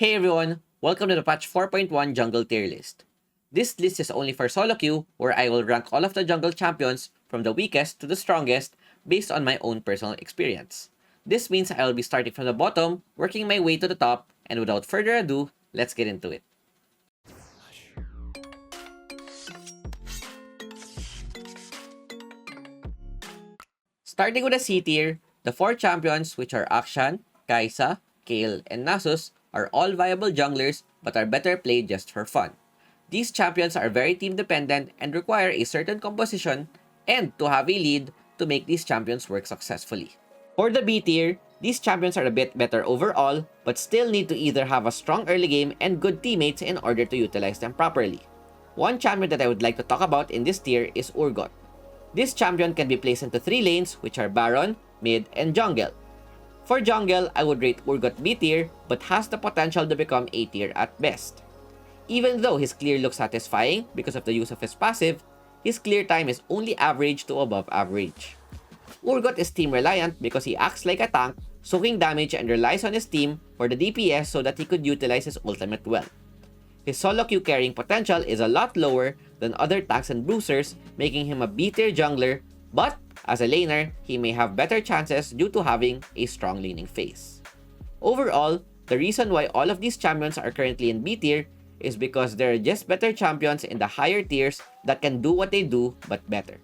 Hey everyone, welcome to the patch 4.1 jungle tier list. This list is only for solo queue where I will rank all of the jungle champions from the weakest to the strongest based on my own personal experience. This means I will be starting from the bottom, working my way to the top, and without further ado, let's get into it. Starting with the C tier, the 4 champions which are Akshan, Kaisa, Kayle, and Nasus are all viable junglers but are better played just for fun. These champions are very team dependent and require a certain composition and to have a lead to make these champions work successfully. For the B tier, these champions are a bit better overall but still need to either have a strong early game and good teammates in order to utilize them properly. One champion that I would like to talk about in this tier is Urgot. This champion can be placed into 3 lanes which are Baron, Mid, and Jungle. For Jungle, I would rate Urgot B tier but has the potential to become A tier at best. Even though his clear looks satisfying because of the use of his passive, his clear time is only average to above average. Urgot is team reliant because he acts like a tank, soaking damage and relies on his team for the DPS so that he could utilize his ultimate well. His solo queue carrying potential is a lot lower than other tanks and bruisers, making him a B-tier jungler, but as a laner, he may have better chances due to having a strong laning phase. Overall, the reason why all of these champions are currently in B tier is because there are just better champions in the higher tiers that can do what they do but better.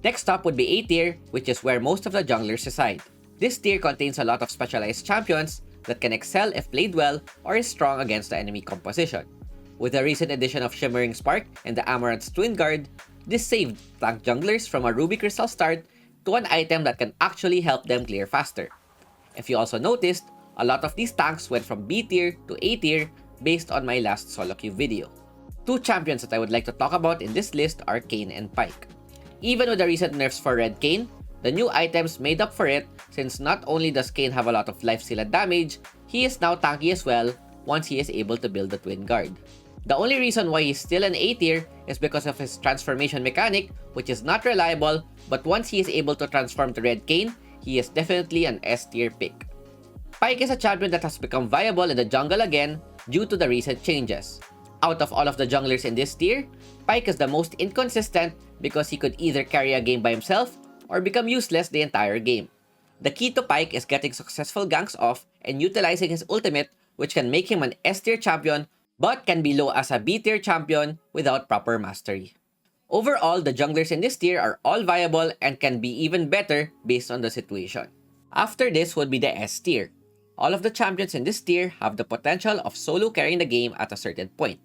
Next up would be A tier, which is where most of the junglers reside. This tier contains a lot of specialized champions that can excel if played well or is strong against the enemy composition. With the recent addition of Shimmering Spark and the Amaranth's Twin Guard, this saved tank junglers from a Ruby Crystal start to an item that can actually help them clear faster. If you also noticed, a lot of these tanks went from B tier to A tier based on my last solo queue video. 2 champions that I would like to talk about in this list are Kayn and Pyke. Even with the recent nerfs for Red Kayn, the new items made up for it since not only does Kayn have a lot of lifesteal and damage, he is now tanky as well once he is able to build the Twin Guard. The only reason why he's still an A tier is because of his transformation mechanic, which is not reliable, but once he is able to transform to Red Kayn, he is definitely an S tier pick. Pyke is a champion that has become viable in the jungle again due to the recent changes. Out of all of the junglers in this tier, Pyke is the most inconsistent because he could either carry a game by himself or become useless the entire game. The key to Pyke is getting successful ganks off and utilizing his ultimate, which can make him an S tier champion but can be low as a B tier champion without proper mastery. Overall, the junglers in this tier are all viable and can be even better based on the situation. After this would be the S tier. All of the champions in this tier have the potential of solo carrying the game at a certain point.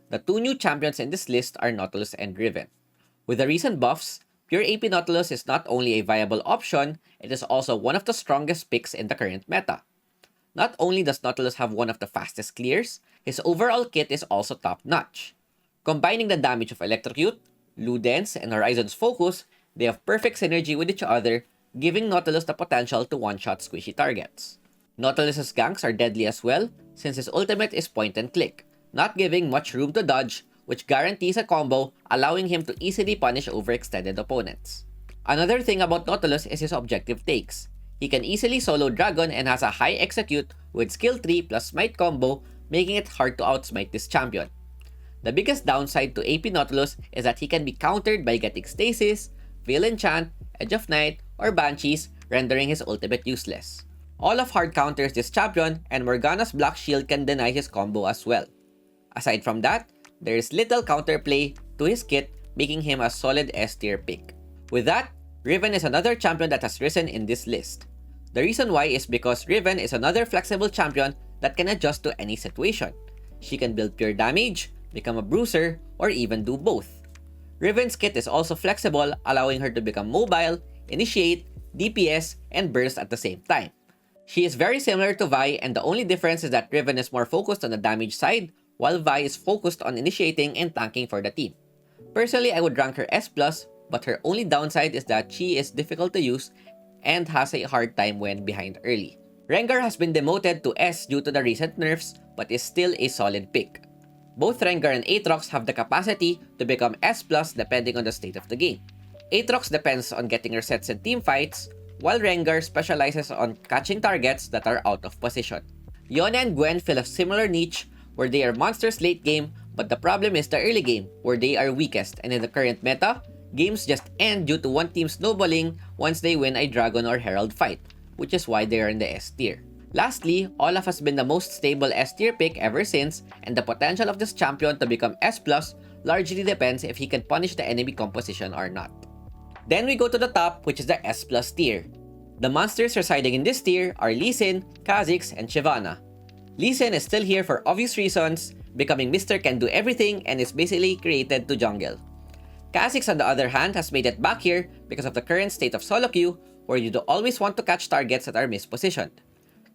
The 2 new champions in this list are Nautilus and Riven. With the recent buffs, pure AP Nautilus is not only a viable option, it is also one of the strongest picks in the current meta. Not only does Nautilus have one of the fastest clears, his overall kit is also top-notch. Combining the damage of Electrocute, Ludens, and Horizon's Focus, they have perfect synergy with each other, giving Nautilus the potential to one-shot squishy targets. Nautilus's ganks are deadly as well, since his ultimate is point and click, not giving much room to dodge, which guarantees a combo, allowing him to easily punish overextended opponents. Another thing about Nautilus is his objective takes. He can easily solo Dragon and has a high execute with skill 3 plus smite combo, making it hard to outsmite this champion. The biggest downside to AP Nautilus is that he can be countered by getting Stasis, Veil Enchant, Edge of Night, or Banshees, rendering his ultimate useless. Olaf hard counters this champion, and Morgana's Black Shield can deny his combo as well. Aside from that, there is little counterplay to his kit, making him a solid S tier pick. With that, Riven is another champion that has risen in this list. The reason why is because Riven is another flexible champion that can adjust to any situation. She can build pure damage, become a bruiser, or even do both. Riven's kit is also flexible, allowing her to become mobile, initiate, DPS, and burst at the same time. She is very similar to Vi, and the only difference is that Riven is more focused on the damage side, while Vi is focused on initiating and tanking for the team. Personally, I would rank her S+, but her only downside is that she is difficult to use and has a hard time when behind early. Rengar has been demoted to S due to the recent nerfs, but is still a solid pick. Both Rengar and Aatrox have the capacity to become S+ depending on the state of the game. Aatrox depends on getting resets in team fights, while Rengar specializes on catching targets that are out of position. Yone and Gwen fill a similar niche where they are monsters late game, but the problem is the early game where they are weakest, and in the current meta, games just end due to one team snowballing once they win a Dragon or Herald fight, which is why they are in the S tier. Lastly, Olaf has been the most stable S tier pick ever since, and the potential of this champion to become S+ largely depends if he can punish the enemy composition or not. Then we go to the top, which is the S+ tier. The monsters residing in this tier are Lee Sin, Kha'Zix, and Shyvana. Lee Sin is still here for obvious reasons, becoming Mr. Can Do Everything and is basically created to jungle. Kha'Zix on the other hand has made it back here because of the current state of solo queue, where you do always want to catch targets that are mispositioned.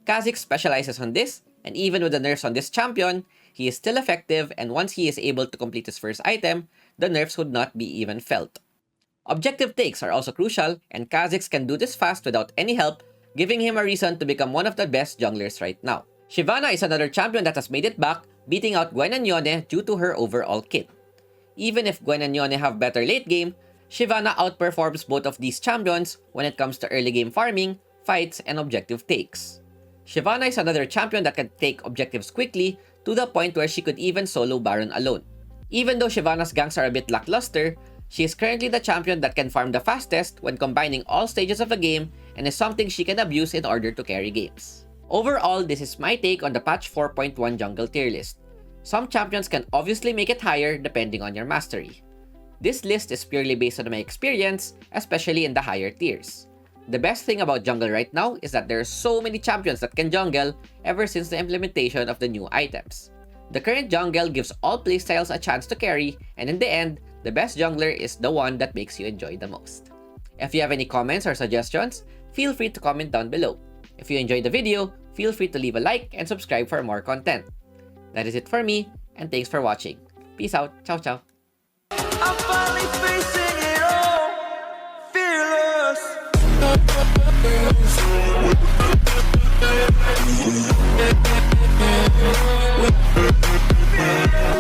Kha'Zix specializes on this, and even with the nerfs on this champion, he is still effective, and once he is able to complete his first item, the nerfs would not be even felt. Objective takes are also crucial, and Kha'Zix can do this fast without any help, giving him a reason to become one of the best junglers right now. Shyvana is another champion that has made it back, beating out Gwen and Yone due to her overall kit. Even if Gwen and Yone have better late game, Shyvana outperforms both of these champions when it comes to early game farming, fights, and objective takes. Shyvana is another champion that can take objectives quickly to the point where she could even solo Baron alone. Even though Shyvana's ganks are a bit lackluster, she is currently the champion that can farm the fastest when combining all stages of the game and is something she can abuse in order to carry games. Overall, this is my take on the patch 4.1 jungle tier list. Some champions can obviously make it higher depending on your mastery. This list is purely based on my experience, especially in the higher tiers. The best thing about jungle right now is that there are so many champions that can jungle ever since the implementation of the new items. The current jungle gives all playstyles a chance to carry, and in the end, the best jungler is the one that makes you enjoy the most. If you have any comments or suggestions, feel free to comment down below. If you enjoyed the video, feel free to leave a like and subscribe for more content. That is it for me, and thanks for watching. Peace out. Ciao, ciao. I'm finally facing it all, fearless.